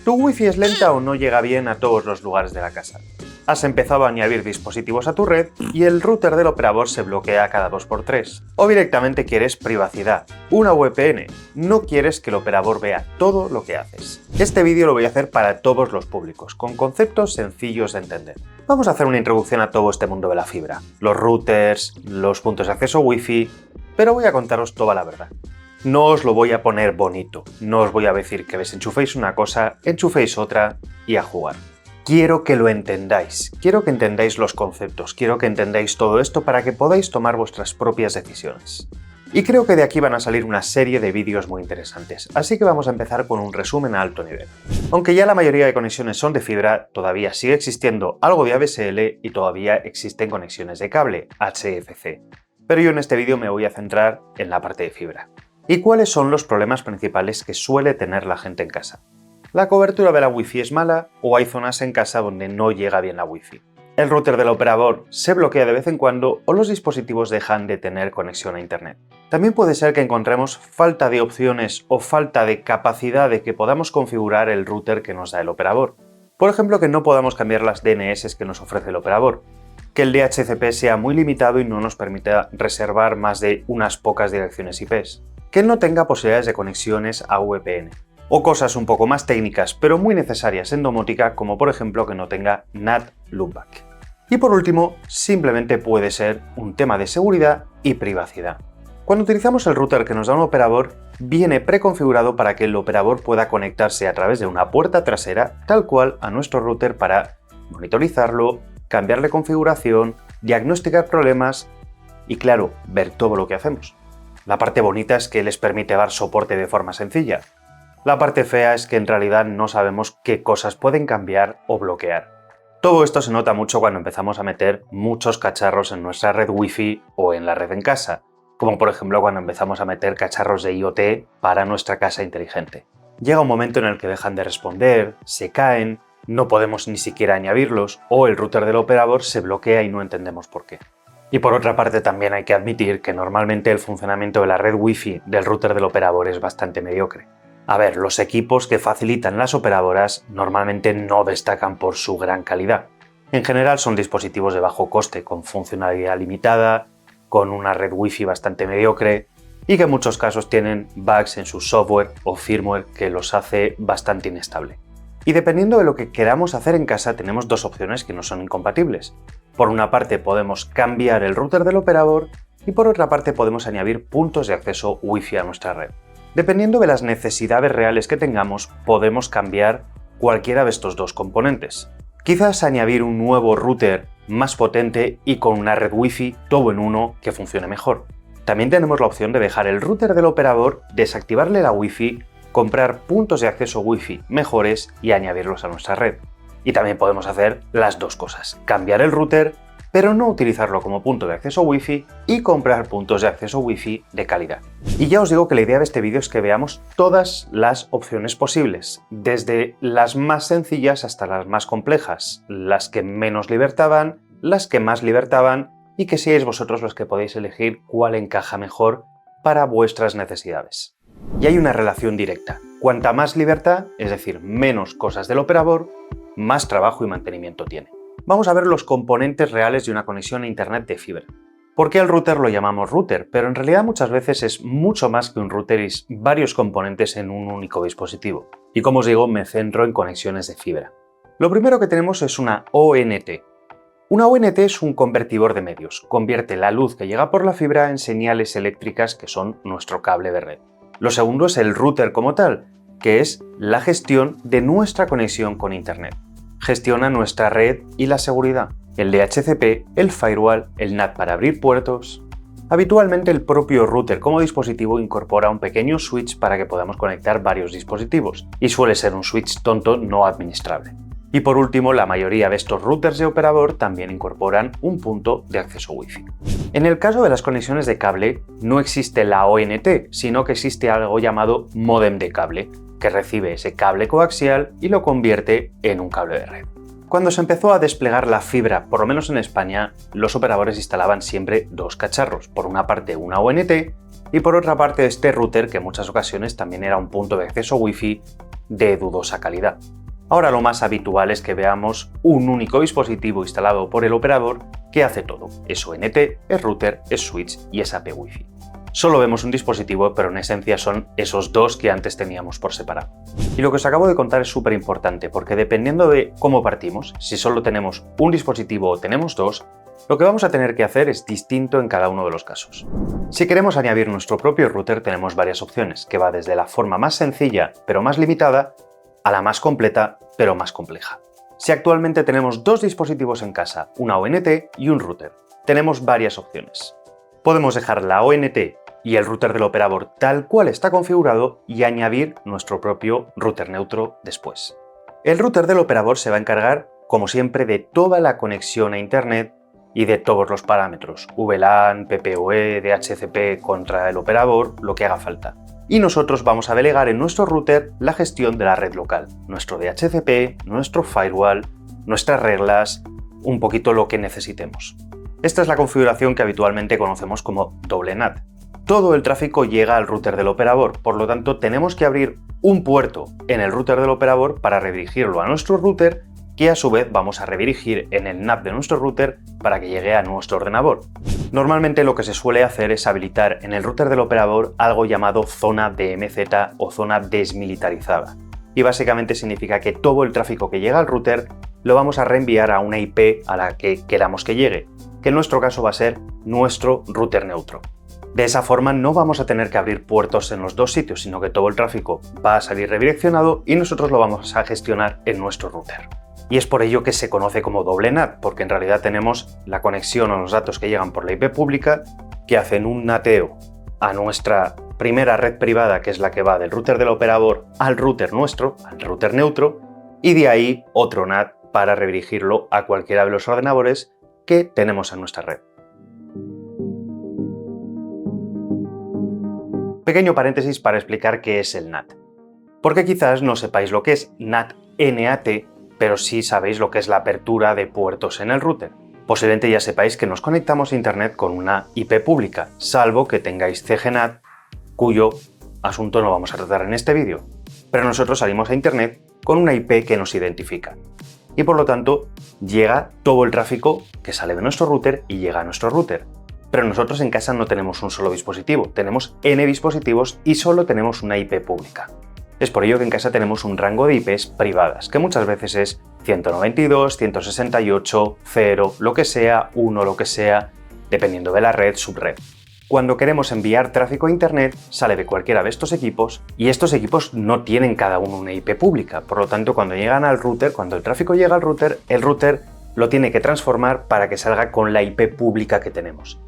¿Tu Wi-Fi es lenta o no llega bien a todos los lugares de la casa? Has empezado a añadir dispositivos a tu red y el router del operador se bloquea cada 2×3. O directamente quieres privacidad, una VPN, no quieres que el operador vea todo lo que haces. Este vídeo lo voy a hacer para todos los públicos, con conceptos sencillos de entender. Vamos a hacer una introducción a todo este mundo de la fibra, los routers, los puntos de acceso Wi-Fi, pero voy a contaros toda la verdad. No os lo voy a poner bonito, no os voy a decir que desenchuféis una cosa, enchuféis otra y a jugar. Quiero que lo entendáis, quiero que entendáis los conceptos, quiero que entendáis todo esto para que podáis tomar vuestras propias decisiones. Y creo que de aquí van a salir una serie de vídeos muy interesantes, así que vamos a empezar con un resumen a alto nivel. Aunque ya la mayoría de conexiones son de fibra, todavía sigue existiendo algo de ADSL y todavía existen conexiones de cable, HFC. Pero yo en este vídeo me voy a centrar en la parte de fibra. ¿Y cuáles son los problemas principales que suele tener la gente en casa? ¿La cobertura de la Wi-Fi es mala o hay zonas en casa donde no llega bien la Wi-Fi? ¿El router del operador se bloquea de vez en cuando o los dispositivos dejan de tener conexión a Internet? También puede ser que encontremos falta de opciones o falta de capacidad de que podamos configurar el router que nos da el operador. Por ejemplo, que no podamos cambiar las DNS que nos ofrece el operador, que el DHCP sea muy limitado y no nos permita reservar más de unas pocas direcciones IPs, que no tenga posibilidades de conexiones a VPN, o cosas un poco más técnicas pero muy necesarias en domótica, como por ejemplo que no tenga NAT loopback. Y por último, simplemente puede ser un tema de seguridad y privacidad. Cuando utilizamos el router que nos da un operador, viene preconfigurado para que el operador pueda conectarse a través de una puerta trasera tal cual a nuestro router para monitorizarlo, cambiarle configuración, diagnosticar problemas y claro, ver todo lo que hacemos. La parte bonita es que les permite dar soporte de forma sencilla. La parte fea es que en realidad no sabemos qué cosas pueden cambiar o bloquear. Todo esto se nota mucho cuando empezamos a meter muchos cacharros en nuestra red Wi-Fi o en la red en casa, como por ejemplo cuando empezamos a meter cacharros de IoT para nuestra casa inteligente. Llega un momento en el que dejan de responder, se caen, no podemos ni siquiera añadirlos o el router del operador se bloquea y no entendemos por qué. Y por otra parte también hay que admitir que normalmente el funcionamiento de la red Wi-Fi del router del operador es bastante mediocre. A ver, los equipos que facilitan las operadoras normalmente no destacan por su gran calidad. En general son dispositivos de bajo coste, con funcionalidad limitada, con una red Wi-Fi bastante mediocre y que en muchos casos tienen bugs en su software o firmware que los hace bastante inestable. Y dependiendo de lo que queramos hacer en casa tenemos dos opciones que no son incompatibles. Por una parte podemos cambiar el router del operador y por otra parte podemos añadir puntos de acceso Wi-Fi a nuestra red. Dependiendo de las necesidades reales que tengamos, podemos cambiar cualquiera de estos dos componentes. Quizás añadir un nuevo router más potente y con una red Wi-Fi todo en uno que funcione mejor. También tenemos la opción de dejar el router del operador, desactivarle la Wi-Fi, comprar puntos de acceso Wi-Fi mejores y añadirlos a nuestra red. Y también podemos hacer las dos cosas, cambiar el router, pero no utilizarlo como punto de acceso Wi-Fi y comprar puntos de acceso Wi-Fi de calidad. Y ya os digo que la idea de este vídeo es que veamos todas las opciones posibles, desde las más sencillas hasta las más complejas, las que menos libertad dan, las que más libertad dan y que seáis vosotros los que podéis elegir cuál encaja mejor para vuestras necesidades. Y hay una relación directa. Cuanta más libertad, es decir, menos cosas del operador, más trabajo y mantenimiento tiene. Vamos a ver los componentes reales de una conexión a Internet de fibra. ¿Por qué el router lo llamamos router? Pero en realidad muchas veces es mucho más que un router y varios componentes en un único dispositivo. Y como os digo, me centro en conexiones de fibra. Lo primero que tenemos es una ONT. Una ONT es un convertidor de medios. Convierte la luz que llega por la fibra en señales eléctricas que son nuestro cable de red. Lo segundo es el router como tal, que es la gestión de nuestra conexión con Internet. Gestiona nuestra red y la seguridad, el DHCP, el firewall, el NAT para abrir puertos. Habitualmente el propio router como dispositivo incorpora un pequeño switch para que podamos conectar varios dispositivos, y suele ser un switch tonto no administrable. Y por último, la mayoría de estos routers de operador también incorporan un punto de acceso Wi-Fi. En el caso de las conexiones de cable, no existe la ONT, sino que existe algo llamado módem de cable, que recibe ese cable coaxial y lo convierte en un cable de red. Cuando se empezó a desplegar la fibra, por lo menos en España, los operadores instalaban siempre dos cacharros, por una parte una ONT y por otra parte este router que en muchas ocasiones también era un punto de acceso Wi-Fi de dudosa calidad. Ahora lo más habitual es que veamos un único dispositivo instalado por el operador que hace todo. Es ONT, es router, es switch y es AP Wi-Fi. Solo vemos un dispositivo, pero en esencia son esos dos que antes teníamos por separado. Y lo que os acabo de contar es súper importante, porque dependiendo de cómo partimos, si solo tenemos un dispositivo o tenemos dos, lo que vamos a tener que hacer es distinto en cada uno de los casos. Si queremos añadir nuestro propio router, tenemos varias opciones, que va desde la forma más sencilla pero más limitada a la más completa pero más compleja. Si actualmente tenemos dos dispositivos en casa, una ONT y un router, tenemos varias opciones. Podemos dejar la ONT y el router del operador tal cual está configurado y añadir nuestro propio router neutro después. El router del operador se va a encargar, como siempre, de toda la conexión a Internet y de todos los parámetros, VLAN, PPoE, DHCP contra el operador, lo que haga falta. Y nosotros vamos a delegar en nuestro router la gestión de la red local, nuestro DHCP, nuestro firewall, nuestras reglas, un poquito lo que necesitemos. Esta es la configuración que habitualmente conocemos como doble NAT. Todo el tráfico llega al router del operador, por lo tanto tenemos que abrir un puerto en el router del operador para redirigirlo a nuestro router, que a su vez vamos a redirigir en el NAT de nuestro router para que llegue a nuestro ordenador. Normalmente lo que se suele hacer es habilitar en el router del operador algo llamado zona DMZ o zona desmilitarizada. Y básicamente significa que todo el tráfico que llega al router lo vamos a reenviar a una IP a la que queramos que llegue, que en nuestro caso va a ser nuestro router neutro. De esa forma no vamos a tener que abrir puertos en los dos sitios, sino que todo el tráfico va a salir redireccionado y nosotros lo vamos a gestionar en nuestro router. Y es por ello que se conoce como doble NAT, porque en realidad tenemos la conexión o los datos que llegan por la IP pública que hacen un nateo a nuestra primera red privada, que es la que va del router del operador al router nuestro, al router neutro, y de ahí otro NAT para redirigirlo a cualquiera de los ordenadores que tenemos en nuestra red. Pequeño paréntesis para explicar qué es el NAT. Porque quizás no sepáis lo que es NAT, pero sí sabéis lo que es la apertura de puertos en el router. Posiblemente ya sepáis que nos conectamos a Internet con una IP pública, salvo que tengáis CGNAT, cuyo asunto no vamos a tratar en este vídeo. Pero nosotros salimos a Internet con una IP que nos identifica. Y por lo tanto, llega todo el tráfico que sale de nuestro router y llega a nuestro router. Pero nosotros en casa no tenemos un solo dispositivo, tenemos N dispositivos y solo tenemos una IP pública. Es por ello que en casa tenemos un rango de IPs privadas, que muchas veces es 192, 168, 0, lo que sea, 1, lo que sea, dependiendo de la red, subred. Cuando queremos enviar tráfico a Internet, sale de cualquiera de estos equipos y estos equipos no tienen cada uno una IP pública. Por lo tanto, cuando llegan al router, cuando el tráfico llega al router, el router lo tiene que transformar para que salga con la IP pública que tenemos.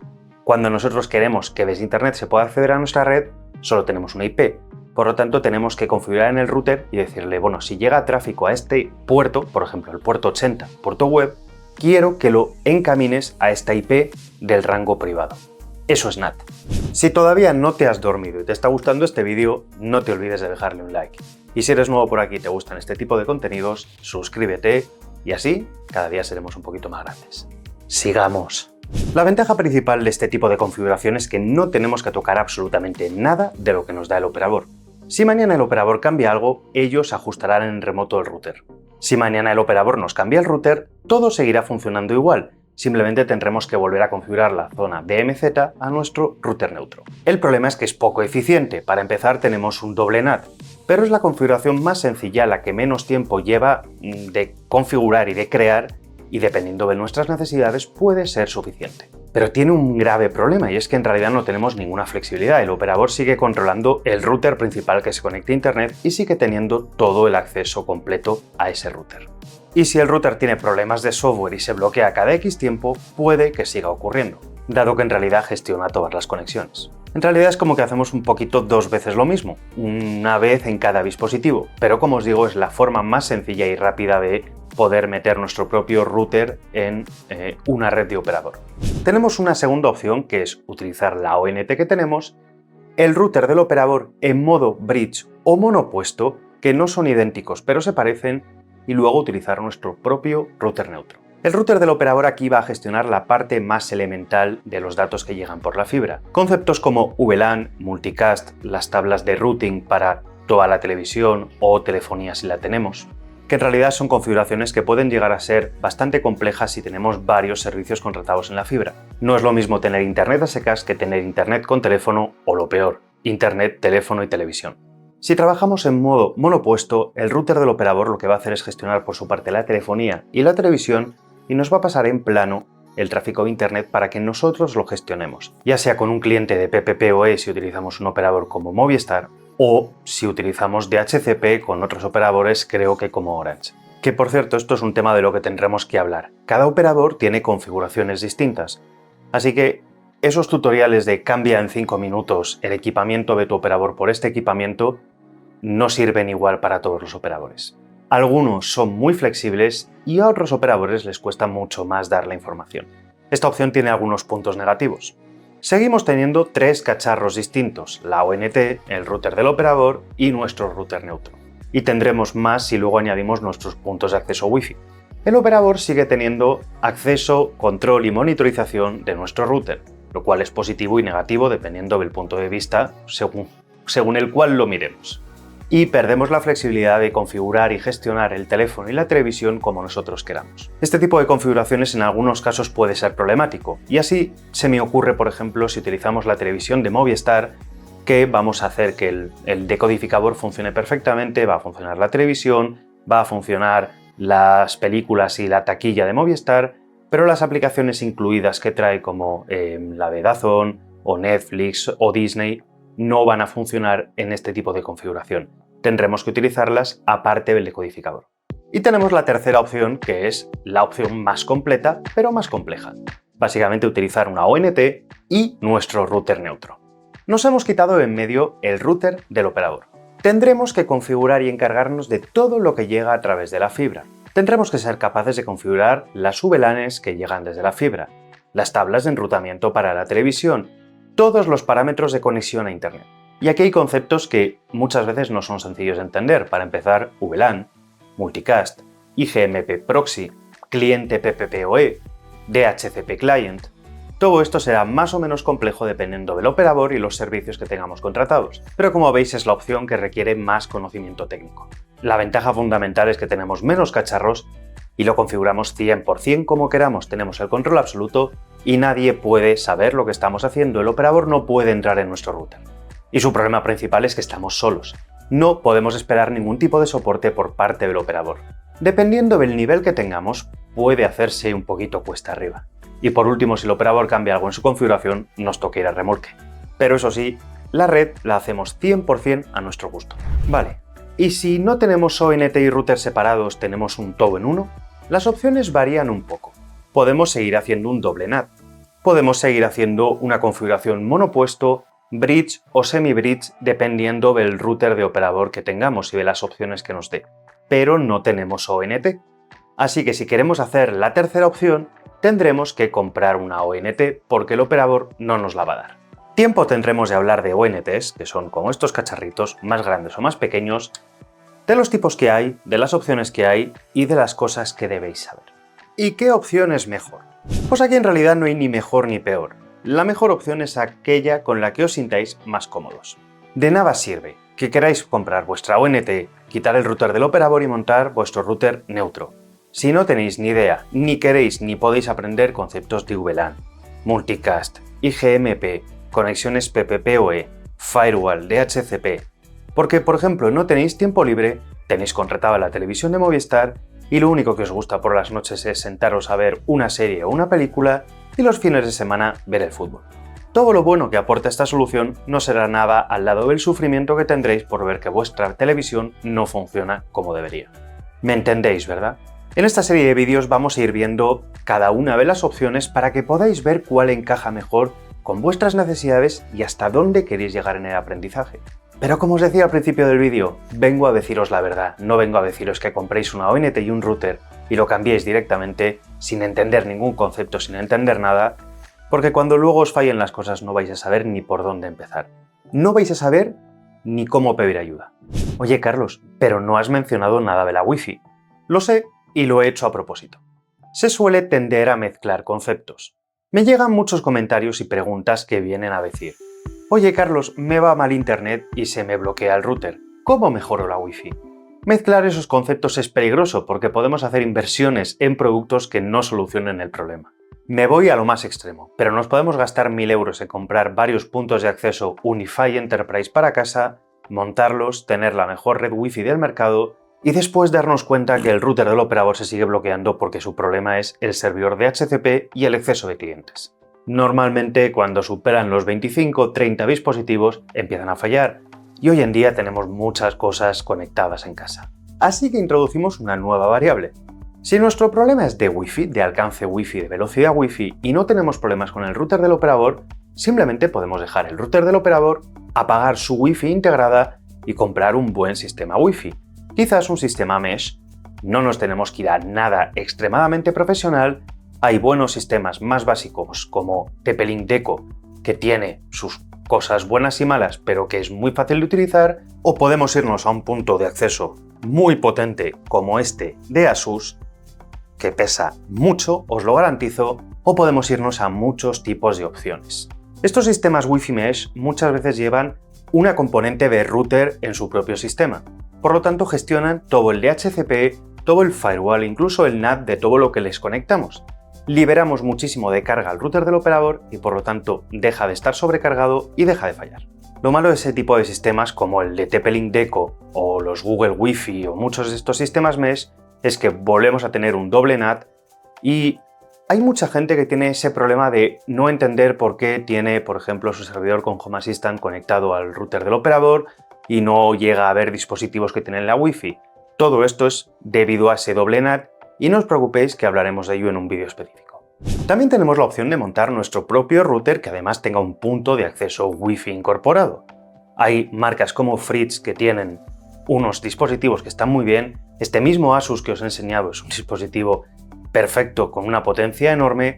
Cuando nosotros queremos que desde Internet se pueda acceder a nuestra red, solo tenemos una IP. Por lo tanto, tenemos que configurar en el router y decirle, bueno, si llega tráfico a este puerto, por ejemplo, el puerto 80, puerto web, quiero que lo encamines a esta IP del rango privado. Eso es NAT. Si todavía no te has dormido y te está gustando este vídeo, no te olvides de dejarle un like. Y si eres nuevo por aquí y te gustan este tipo de contenidos, suscríbete y así cada día seremos un poquito más grandes. ¡Sigamos! La ventaja principal de este tipo de configuración es que no tenemos que tocar absolutamente nada de lo que nos da el operador. Si mañana el operador cambia algo, ellos ajustarán en remoto el router. Si mañana el operador nos cambia el router, todo seguirá funcionando igual. Simplemente tendremos que volver a configurar la zona DMZ a nuestro router neutro. El problema es que es poco eficiente. Para empezar tenemos un doble NAT, pero es la configuración más sencilla, la que menos tiempo lleva de configurar y de crear, y dependiendo de nuestras necesidades puede ser suficiente. Pero tiene un grave problema y es que en realidad no tenemos ninguna flexibilidad. El operador sigue controlando el router principal que se conecta a Internet y sigue teniendo todo el acceso completo a ese router. Y si el router tiene problemas de software y se bloquea cada X tiempo, puede que siga ocurriendo, dado que en realidad gestiona todas las conexiones. En realidad es como que hacemos un poquito dos veces lo mismo, una vez en cada dispositivo, pero como os digo es la forma más sencilla y rápida de poder meter nuestro propio router en una red de operador. Tenemos una segunda opción que es utilizar la ONT que tenemos, el router del operador en modo bridge o monopuesto, que no son idénticos pero se parecen, y luego utilizar nuestro propio router neutro. El router del operador aquí va a gestionar la parte más elemental de los datos que llegan por la fibra. Conceptos como VLAN, multicast, las tablas de routing para toda la televisión o telefonía si la tenemos, que en realidad son configuraciones que pueden llegar a ser bastante complejas si tenemos varios servicios contratados en la fibra. No es lo mismo tener internet a secas que tener internet con teléfono o, lo peor, internet, teléfono y televisión. Si trabajamos en modo monopuesto, el router del operador lo que va a hacer es gestionar por su parte la telefonía y la televisión y nos va a pasar en plano el tráfico de internet para que nosotros lo gestionemos, ya sea con un cliente de PPPoE si utilizamos un operador como Movistar o si utilizamos DHCP con otros operadores, creo que como Orange. Que por cierto, esto es un tema de lo que tendremos que hablar. Cada operador tiene configuraciones distintas, así que esos tutoriales de cambia en 5 minutos el equipamiento de tu operador por este equipamiento no sirven igual para todos los operadores. Algunos son muy flexibles y a otros operadores les cuesta mucho más dar la información. Esta opción tiene algunos puntos negativos. Seguimos teniendo 3 cacharros distintos, la ONT, el router del operador y nuestro router neutro. Y tendremos más si luego añadimos nuestros puntos de acceso Wi-Fi. El operador sigue teniendo acceso, control y monitorización de nuestro router, lo cual es positivo y negativo dependiendo del punto de vista según el cual lo miremos. Y perdemos la flexibilidad de configurar y gestionar el teléfono y la televisión como nosotros queramos. Este tipo de configuraciones en algunos casos puede ser problemático, y así se me ocurre, por ejemplo, si utilizamos la televisión de Movistar, que vamos a hacer que el decodificador funcione perfectamente, va a funcionar la televisión, va a funcionar las películas y la taquilla de Movistar, pero las aplicaciones incluidas que trae como la de DAZN o Netflix o Disney no van a funcionar en este tipo de configuración. Tendremos que utilizarlas aparte del decodificador. Y tenemos la tercera opción, que es la opción más completa, pero más compleja. Básicamente utilizar una ONT y nuestro router neutro. Nos hemos quitado en medio el router del operador. Tendremos que configurar y encargarnos de todo lo que llega a través de la fibra. Tendremos que ser capaces de configurar las VLANs que llegan desde la fibra, las tablas de enrutamiento para la televisión, todos los parámetros de conexión a Internet. Y aquí hay conceptos que muchas veces no son sencillos de entender. Para empezar, VLAN, multicast, IGMP proxy, cliente PPPoE, DHCP client. Todo esto será más o menos complejo dependiendo del operador y los servicios que tengamos contratados, pero como veis es la opción que requiere más conocimiento técnico. La ventaja fundamental es que tenemos menos cacharros y lo configuramos 100% como queramos, tenemos el control absoluto y nadie puede saber lo que estamos haciendo, el operador no puede entrar en nuestro router. Y su problema principal es que estamos solos. No podemos esperar ningún tipo de soporte por parte del operador. Dependiendo del nivel que tengamos, puede hacerse un poquito cuesta arriba. Y por último, si el operador cambia algo en su configuración, nos toca ir a remolque. Pero eso sí, la red la hacemos 100% a nuestro gusto. Vale, y si no tenemos ONT y router separados, tenemos un todo en uno, las opciones varían un poco. Podemos seguir haciendo un doble NAT. Podemos seguir haciendo una configuración monopuesto, bridge o semi-bridge dependiendo del router de operador que tengamos y de las opciones que nos dé. Pero no tenemos ONT. Así que si queremos hacer la tercera opción, tendremos que comprar una ONT porque el operador no nos la va a dar. Tiempo tendremos de hablar de ONTs, que son como estos cacharritos, más grandes o más pequeños, de los tipos que hay, de las opciones que hay y de las cosas que debéis saber. ¿Y qué opción es mejor? Pues aquí en realidad no hay ni mejor ni peor. La mejor opción es aquella con la que os sintáis más cómodos. De nada sirve que queráis comprar vuestra ONT, quitar el router del operador y montar vuestro router neutro. Si no tenéis ni idea, ni queréis ni podéis aprender conceptos de VLAN, multicast, IGMP, conexiones PPPoE, firewall, DHCP, porque por ejemplo no tenéis tiempo libre, tenéis contratada la televisión de Movistar y lo único que os gusta por las noches es sentaros a ver una serie o una película y los fines de semana ver el fútbol. Todo lo bueno que aporta esta solución no será nada al lado del sufrimiento que tendréis por ver que vuestra televisión no funciona como debería. ¿Me entendéis, verdad? En esta serie de vídeos vamos a ir viendo cada una de las opciones para que podáis ver cuál encaja mejor con vuestras necesidades y hasta dónde queréis llegar en el aprendizaje. Pero como os decía al principio del vídeo, vengo a deciros la verdad, no vengo a deciros que compréis una ONT y un router y lo cambiéis directamente sin entender ningún concepto, sin entender nada, porque cuando luego os fallen las cosas no vais a saber ni por dónde empezar. No vais a saber ni cómo pedir ayuda. Oye Carlos, pero no has mencionado nada de la Wi-Fi. Lo sé y lo he hecho a propósito. Se suele tender a mezclar conceptos. Me llegan muchos comentarios y preguntas que vienen a decir: oye Carlos, me va mal internet y se me bloquea el router. ¿Cómo mejoro la Wi-Fi? Mezclar esos conceptos es peligroso porque podemos hacer inversiones en productos que no solucionen el problema. Me voy a lo más extremo, pero nos podemos gastar 1000 euros en comprar varios puntos de acceso Unify Enterprise para casa, montarlos, tener la mejor red Wi-Fi del mercado y después darnos cuenta que el router del operador se sigue bloqueando porque su problema es el servidor de DHCP y el exceso de clientes. Normalmente cuando superan los 25-30 dispositivos empiezan a fallar y hoy en día tenemos muchas cosas conectadas en casa. Así que introducimos una nueva variable. Si nuestro problema es de Wi-Fi, de alcance Wi-Fi, de velocidad Wi-Fi y no tenemos problemas con el router del operador, simplemente podemos dejar el router del operador, apagar su Wi-Fi integrada y comprar un buen sistema Wi-Fi. Quizás un sistema mesh. No nos tenemos que ir a nada extremadamente profesional. Hay buenos sistemas más básicos como TP-Link Deco, que tiene sus cosas buenas y malas, pero que es muy fácil de utilizar, o podemos irnos a un punto de acceso muy potente como este de Asus, que pesa mucho, os lo garantizo, o podemos irnos a muchos tipos de opciones. Estos sistemas Wi-Fi Mesh muchas veces llevan una componente de router en su propio sistema. Por lo tanto, gestionan todo el DHCP, todo el firewall, incluso el NAT de todo lo que les conectamos. Liberamos muchísimo de carga al router del operador y por lo tanto deja de estar sobrecargado y deja de fallar. Lo malo de ese tipo de sistemas como el de TP-Link Deco o los Google Wi-Fi o muchos de estos sistemas Mesh es que volvemos a tener un doble NAT y hay mucha gente que tiene ese problema de no entender por qué tiene, por ejemplo, su servidor con Home Assistant conectado al router del operador y no llega a ver dispositivos que tienen la Wi-Fi. Todo esto es debido a ese doble NAT y no os preocupéis que hablaremos de ello en un vídeo específico. También tenemos la opción de montar nuestro propio router que además tenga un punto de acceso Wi-Fi incorporado. Hay marcas como Fritz que tienen unos dispositivos que están muy bien. Este mismo Asus que os he enseñado es un dispositivo perfecto con una potencia enorme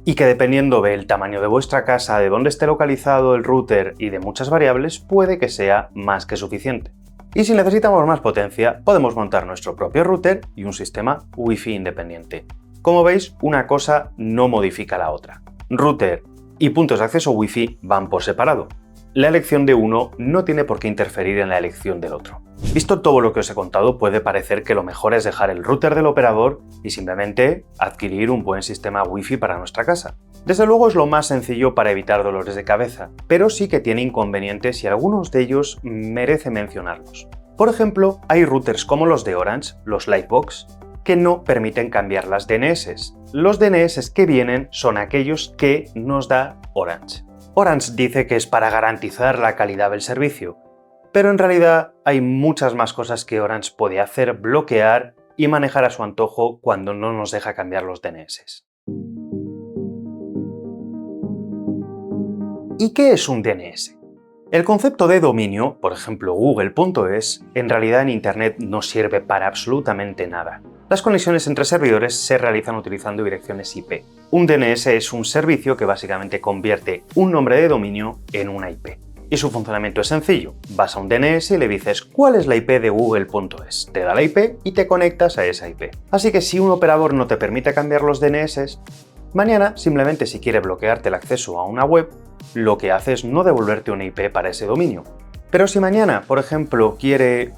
y que dependiendo del tamaño de vuestra casa, de dónde esté localizado el router y de muchas variables, puede que sea más que suficiente. Y si necesitamos más potencia, podemos montar nuestro propio router y un sistema Wi-Fi independiente. Como veis, una cosa no modifica la otra. Router y puntos de acceso Wi-Fi van por separado. La elección de uno no tiene por qué interferir en la elección del otro. Visto todo lo que os he contado, puede parecer que lo mejor es dejar el router del operador y simplemente adquirir un buen sistema Wi-Fi para nuestra casa. Desde luego es lo más sencillo para evitar dolores de cabeza, pero sí que tiene inconvenientes y algunos de ellos merece mencionarlos. Por ejemplo, hay routers como los de Orange, los Lightbox, que no permiten cambiar las DNS. Los DNS que vienen son aquellos que nos da Orange. Orange dice que es para garantizar la calidad del servicio, pero en realidad hay muchas más cosas que Orange puede hacer, bloquear y manejar a su antojo cuando no nos deja cambiar los DNS. ¿Y qué es un DNS? El concepto de dominio, por ejemplo google.es, en realidad en Internet no sirve para absolutamente nada. Las conexiones entre servidores se realizan utilizando direcciones IP. Un DNS es un servicio que básicamente convierte un nombre de dominio en una IP. Y su funcionamiento es sencillo. Vas a un DNS y le dices ¿cuál es la IP de google.es? Te da la IP y te conectas a esa IP. Así que si un operador no te permite cambiar los DNS, mañana simplemente si quiere bloquearte el acceso a una web, lo que hace es no devolverte una IP para ese dominio. Pero si mañana, por ejemplo, quiere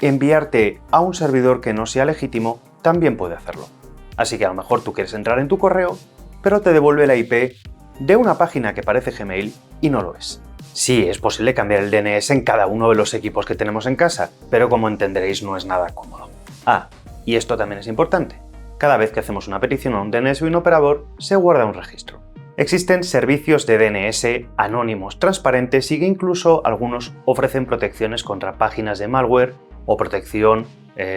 enviarte a un servidor que no sea legítimo, también puede hacerlo. Así que a lo mejor tú quieres entrar en tu correo, pero te devuelve la IP de una página que parece Gmail y no lo es. Sí, es posible cambiar el DNS en cada uno de los equipos que tenemos en casa, pero como entenderéis no es nada cómodo. Ah, y esto también es importante. Cada vez que hacemos una petición a un DNS o un operador, se guarda un registro. Existen servicios de DNS anónimos, transparentes y que incluso algunos ofrecen protecciones contra páginas de malware o protección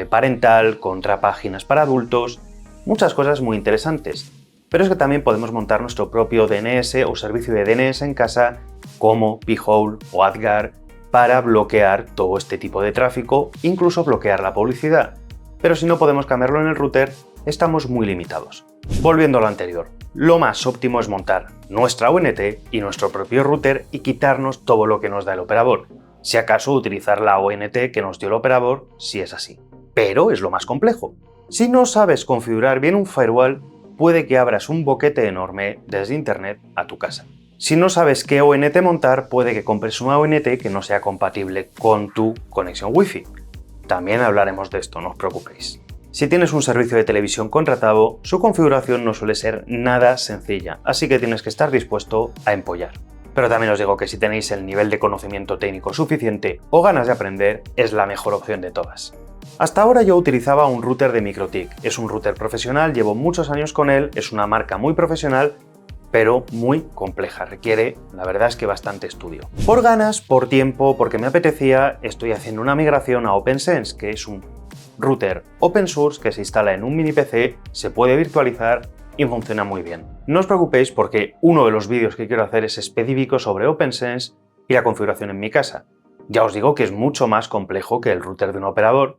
parental contra páginas para adultos, muchas cosas muy interesantes. Pero es que también podemos montar nuestro propio DNS o servicio de DNS en casa como P-Hole o AdGuard para bloquear todo este tipo de tráfico, incluso bloquear la publicidad. Pero si no podemos cambiarlo en el router, estamos muy limitados. Volviendo a lo anterior, lo más óptimo es montar nuestra ONT y nuestro propio router y quitarnos todo lo que nos da el operador. Si acaso utilizar la ONT que nos dio el operador, si es así. Pero es lo más complejo. Si no sabes configurar bien un firewall, puede que abras un boquete enorme desde Internet a tu casa. Si no sabes qué ONT montar, puede que compres una ONT que no sea compatible con tu conexión Wi-Fi. También hablaremos de esto, no os preocupéis. Si tienes un servicio de televisión contratado, su configuración no suele ser nada sencilla, así que tienes que estar dispuesto a empollar. Pero también os digo que si tenéis el nivel de conocimiento técnico suficiente o ganas de aprender, es la mejor opción de todas. Hasta ahora yo utilizaba un router de MikroTik. Es un router profesional, llevo muchos años con él, es una marca muy profesional, pero muy compleja, requiere, la verdad es que bastante estudio. Por ganas, por tiempo, porque me apetecía, estoy haciendo una migración a OPNsense, que es un router open source que se instala en un mini PC, se puede virtualizar y funciona muy bien. No os preocupéis porque uno de los vídeos que quiero hacer es específico sobre OPNsense y la configuración en mi casa. Ya os digo que es mucho más complejo que el router de un operador,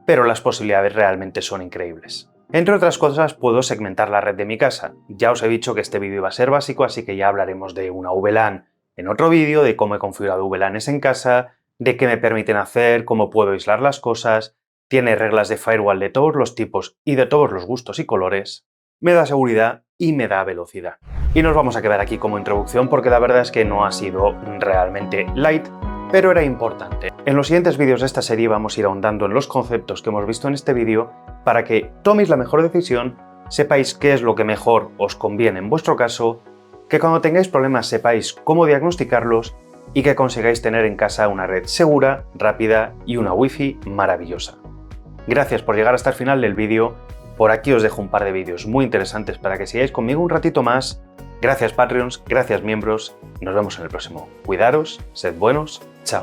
pero las posibilidades realmente son increíbles. Entre otras cosas, puedo segmentar la red de mi casa. Ya os he dicho que este vídeo iba a ser básico, así que ya hablaremos de una VLAN en otro vídeo, de cómo he configurado VLANs en casa, de qué me permiten hacer, cómo puedo aislar las cosas, tiene reglas de firewall de todos los tipos y de todos los gustos y colores, me da seguridad y me da velocidad. Y nos vamos a quedar aquí como introducción porque la verdad es que no ha sido realmente light, pero era importante. En los siguientes vídeos de esta serie vamos a ir ahondando en los conceptos que hemos visto en este vídeo para que toméis la mejor decisión, sepáis qué es lo que mejor os conviene en vuestro caso, que cuando tengáis problemas sepáis cómo diagnosticarlos y que consigáis tener en casa una red segura, rápida y una Wi-Fi maravillosa. Gracias por llegar hasta el final del vídeo. Por aquí os dejo un par de vídeos muy interesantes para que sigáis conmigo un ratito más. Gracias Patreons, gracias miembros. Nos vemos en el próximo. Cuidaros, sed buenos, chao.